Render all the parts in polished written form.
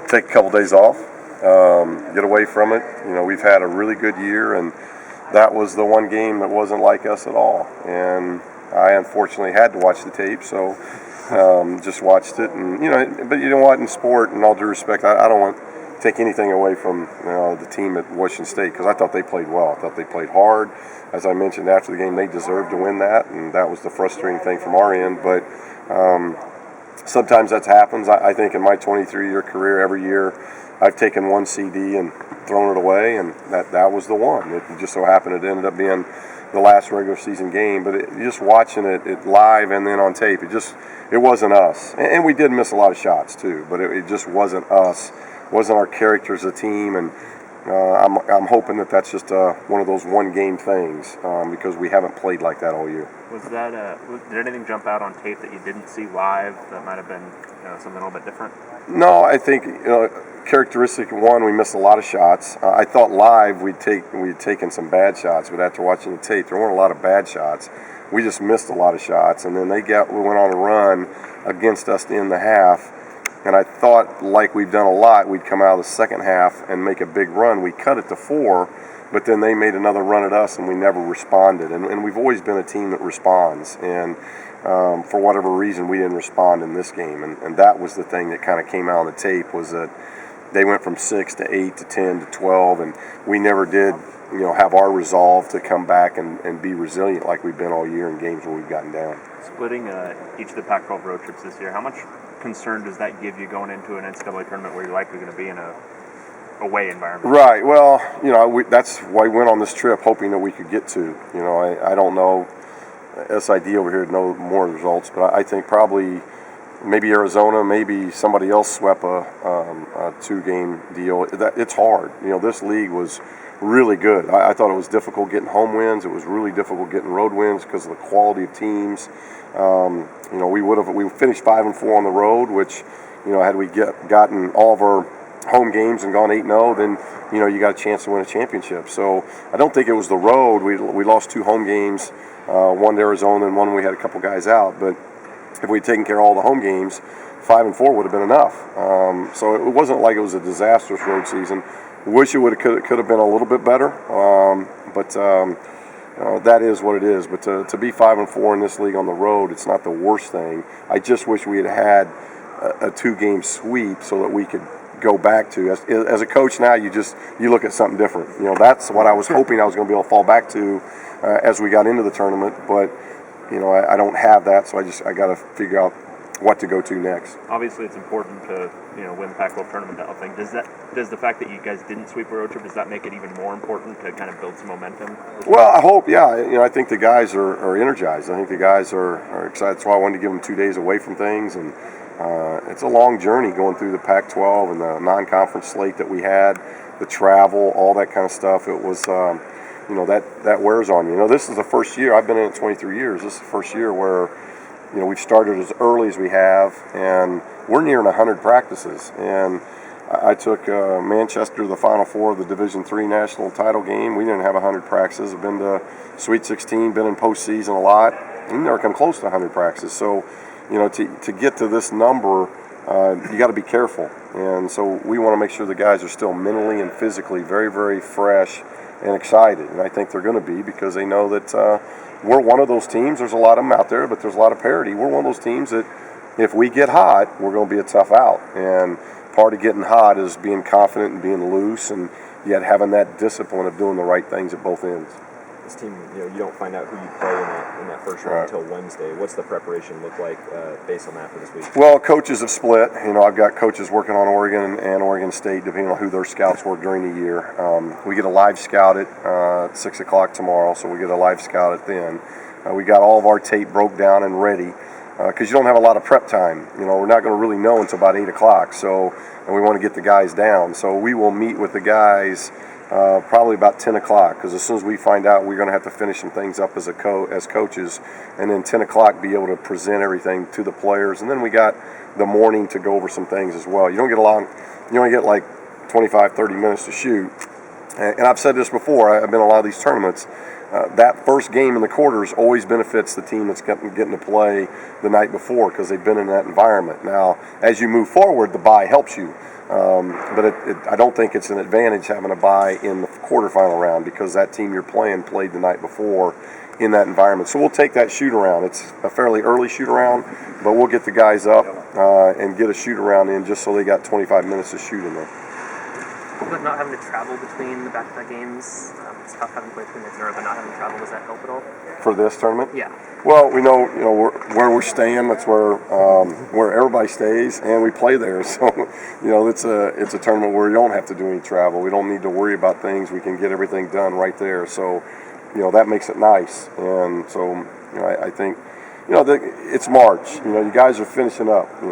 Take a couple days off, get away from it. We've had a really good year, and that was the one game that wasn't like us at all. And I unfortunately had to watch the tape, so just watched it. And but you know what? In sport, in all due respect, I don't want to take anything away from the team at Washington State, because I thought they played well. I thought they played hard. As I mentioned after the game, they deserved to win that, and that was the frustrating thing from our end. But sometimes that happens. I think in my 23-year career, every year I've taken one CD and thrown it away, and that was the one. It just so happened it ended up being the last regular season game. But just watching it live and then on tape, it wasn't us. And we did miss a lot of shots too, but it just wasn't us. It wasn't our character as a team, and I'm hoping that's just one of those one-game things, because we haven't played like that all year. Did anything jump out on tape that you didn't see live that might have been something a little bit different? No, I think characteristic one, we missed a lot of shots. I thought live we'd taken some bad shots, but after watching the tape, there weren't a lot of bad shots. We just missed a lot of shots, and then we went on a run against us in the half. And I thought, like we've done a lot, we'd come out of the second half and make a big run. We cut it to 4, but then they made another run at us, and we never responded. And we've always been a team that responds. And for whatever reason, we didn't respond in this game. And that was the thing that kind of came out on the tape, was that they went from 6 to 8 to 10 to 12, and we never did have our resolve to come back and be resilient like we've been all year in games where we've gotten down. Splitting each of the Pac-12 road trips this year, how much concern does that give you going into an NCAA tournament where you're likely going to be in a away environment? Right. Well, that's why we went on this trip, hoping that we could get to. I don't know SID over here to know more results, but I think probably maybe Arizona, maybe somebody else swept a 2-game deal. It's hard. This league was really good. I thought it was difficult getting home wins. It was really difficult getting road wins because of the quality of teams. We finished 5-4 on the road, which had we gotten all of our home games and gone 8-0, then you got a chance to win a championship. So I don't think it was the road. We lost 2 home games, one to Arizona and one we had a couple guys out. But if we'd taken care of all the home games, 5-4 would have been enough. So it wasn't like it was a disastrous road season. Wish it could have been a little bit better, but that is what it is. But to be 5-4 in this league on the road, it's not the worst thing. I just wish we had a 2-game sweep so that we could go back to. As a coach now, you look at something different. That's what I was hoping I was going to be able to fall back to as we got into the tournament. But I don't have that, so I got to figure out what to go to next. Obviously, it's important to win the Pac-12 tournament. I think does the fact that you guys didn't sweep a road trip, does that make it even more important to kind of build some momentum? Well, I hope, yeah. I think the guys are energized. I think the guys are excited. That's why I wanted to give them 2 days away from things, and it's a long journey going through the Pac-12 and the non-conference slate that we had, the travel, all that kind of stuff. It was, that wears on you. This is the first year. I've been in it 23 years. This is the first year where we've started as early as we have, and we're nearing 100 practices. And I took Manchester to the Final Four of the Division III national title game. We didn't have 100 practices. I've been to Sweet 16, been in postseason a lot. We never come close to 100 practices. So, to get to this number, you got to be careful. And so we want to make sure the guys are still mentally and physically very, very fresh and excited. And I think they're going to be, because they know that we're one of those teams. There's a lot of them out there, but there's a lot of parity. We're one of those teams that if we get hot, we're going to be a tough out. And part of getting hot is being confident and being loose, and yet having that discipline of doing the right things at both ends. This team, you don't find out who you play in that first round until Wednesday. What's the preparation look like based on that for this week? Well, coaches have split. I've got coaches working on Oregon and Oregon State, depending on who their scouts were during the year. We get a live scout at 6 o'clock tomorrow, so we get a live scout at then. We got all of our tape broke down and ready, because you don't have a lot of prep time. We're not going to really know until about 8 o'clock, and we want to get the guys down. So we will meet with the guys probably about 10 o'clock, because as soon as we find out, we're going to have to finish some things up as coaches, and then 10 o'clock be able to present everything to the players. And then we got the morning to go over some things as well. You don't get like 25, 30 minutes to shoot, And I've said this before, I've been in a lot of these tournaments, that first game in the quarters always benefits the team that's getting to play the night before because they've been in that environment. Now, as you move forward, the bye helps you. But I don't think it's an advantage having a bye in the quarterfinal round because that team you're playing played the night before in that environment. So we'll take that shoot-around. It's a fairly early shoot-around, but we'll get the guys up and get a shoot-around in just so they got 25 minutes to shoot in there. But not having to travel between the back-to-back games, it's tough having played between the but not having to travel, does that help at all? For this tournament? Yeah. Well, we know where we're staying. That's where everybody stays, and we play there. So it's a tournament where you don't have to do any travel. We don't need to worry about things. We can get everything done right there. So that makes it nice. And so I think it's March. You guys are finishing up.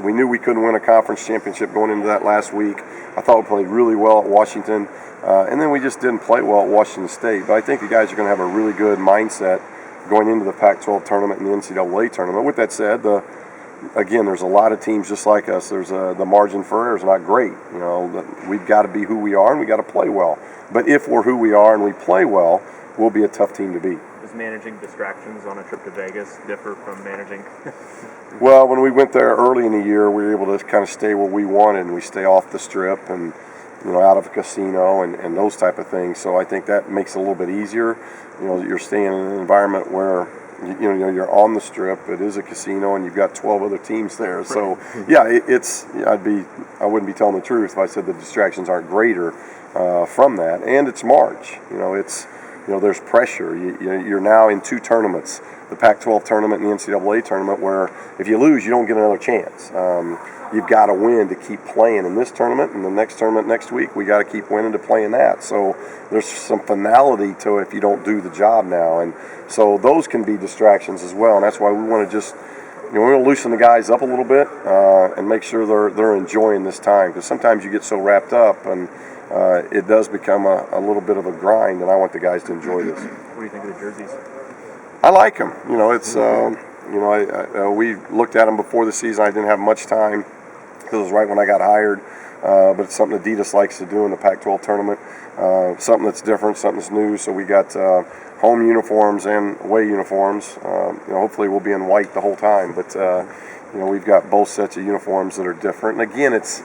We knew we couldn't win a conference championship going into that last week. I thought we played really well at Washington, and then we just didn't play well at Washington State. But I think the guys are going to have a really good mindset going into the Pac-12 tournament and the NCAA tournament. With that said, again, there's a lot of teams just like us. There's the margin for error is not great. We've got to be who we are and we got to play well. But if we're who we are and we play well, we'll be a tough team to beat. Does managing distractions on a trip to Vegas differ from managing? Well, when we went there early in the year, we were able to kind of stay where we wanted, and we stay off the strip and out of a casino and those type of things. So I think that makes it a little bit easier. You're staying in an environment where you're on the strip. It is a casino, and you've got 12 other teams there. So yeah, I wouldn't be telling the truth if I said the distractions aren't greater from that. And it's March. There's pressure. You're now in two tournaments, the Pac-12 tournament and the NCAA tournament, where if you lose, you don't get another chance. You've got to win to keep playing in this tournament, and the next tournament next week, we got to keep winning to play in that. So there's some finality to it if you don't do the job now. And so those can be distractions as well, and that's why we want to just we want to loosen the guys up a little bit and make sure they're enjoying this time, because sometimes you get so wrapped up and it does become a little bit of a grind, and I want the guys to enjoy this. What do you think of the jerseys? I like them. We looked at them before the season. I didn't have much time because it was right when I got hired. But it's something Adidas likes to do in the Pac-12 tournament. Something that's different, something that's new. So we got home uniforms and away uniforms. Hopefully we'll be in white the whole time. But we've got both sets of uniforms that are different. And again, it's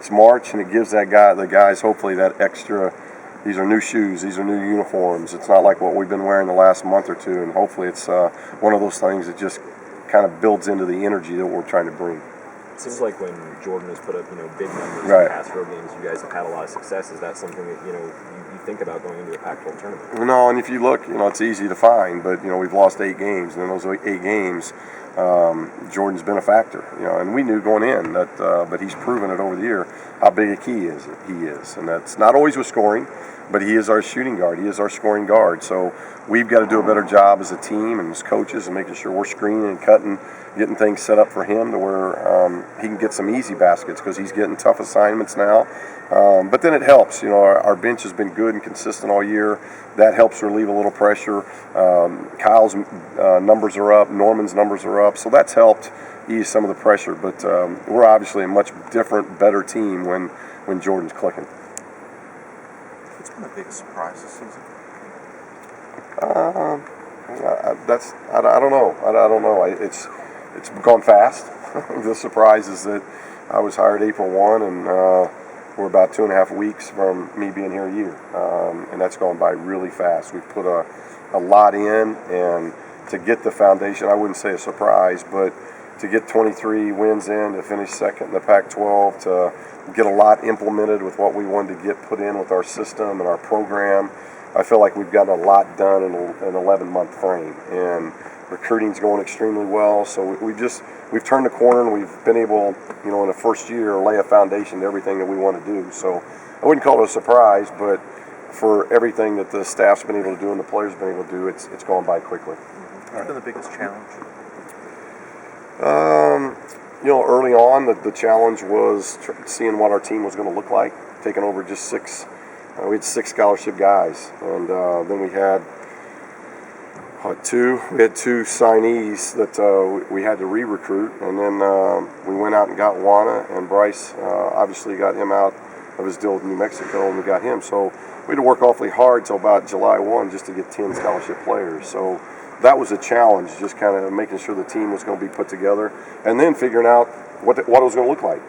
March, and it gives the guys hopefully that extra. These are new shoes. These are new uniforms. It's not like what we've been wearing the last month or two. And hopefully it's one of those things that just kind of builds into the energy that we're trying to bring. It seems like when Jordan has put up, big numbers right. in past road games, you guys have had a lot of success. Is that something that, you think about going into a Pac-12 tournament? No, and if you look, it's easy to find, but, we've lost 8 games, and in those 8 games, Jordan's been a factor, and we knew going in that, but he's proven it over the year how big a key he is, and that's not always with scoring, but he is our shooting guard. He is our scoring guard. So we've got to do a better job as a team and as coaches and making sure we're screening and cutting, getting things set up for him to where he can get some easy baskets because he's getting tough assignments now. But then it helps. Our bench has been good and consistent all year. That helps relieve a little pressure. Kyle's numbers are up. Norman's numbers are up. So that's helped ease some of the pressure. But we're obviously a much different, better team when Jordan's clicking. What's been the biggest surprise this season? I don't know. I don't know. It's gone fast. The surprise is that I was hired April 1, and we're about 2.5 weeks from me being here a year, and that's gone by really fast. We've put a lot in, and to get the foundation, I wouldn't say a surprise, but to get 23 wins in, to finish second in the Pac-12, to get a lot implemented with what we wanted to get put in with our system and our program. I feel like we've gotten a lot done in an 11-month frame, and recruiting's going extremely well. So we've turned the corner, and we've been able, in the first year, lay a foundation to everything that we want to do. So I wouldn't call it a surprise, but for everything that the staff's been able to do and the players have been able to do, it's gone by quickly. What's been the biggest challenge? Early on, the challenge was seeing what our team was going to look like, taking over just 6. We had 6 scholarship guys, and then we had 2 signees that we had to re-recruit, and then we went out and got Juana, and Bryce obviously got him out of his deal with New Mexico, and we got him. So we had to work awfully hard till about July 1 just to get 10 scholarship players. So that was a challenge, just kind of making sure the team was going to be put together, and then figuring out what it was going to look like.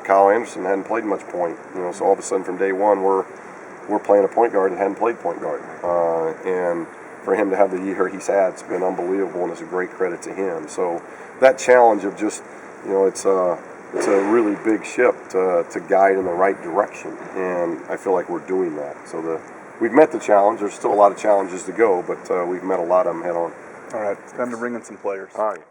Kyle Anderson hadn't played much point, so all of a sudden from day one we're playing a point guard and hadn't played point guard, and for him to have the year he's had, it's been unbelievable, and it's a great credit to him. So that challenge of just, it's a really big ship to guide in the right direction, and I feel like we're doing that. So we've met the challenge. There's still a lot of challenges to go, but we've met a lot of them head on. All right, it's time to bring in some players. All right.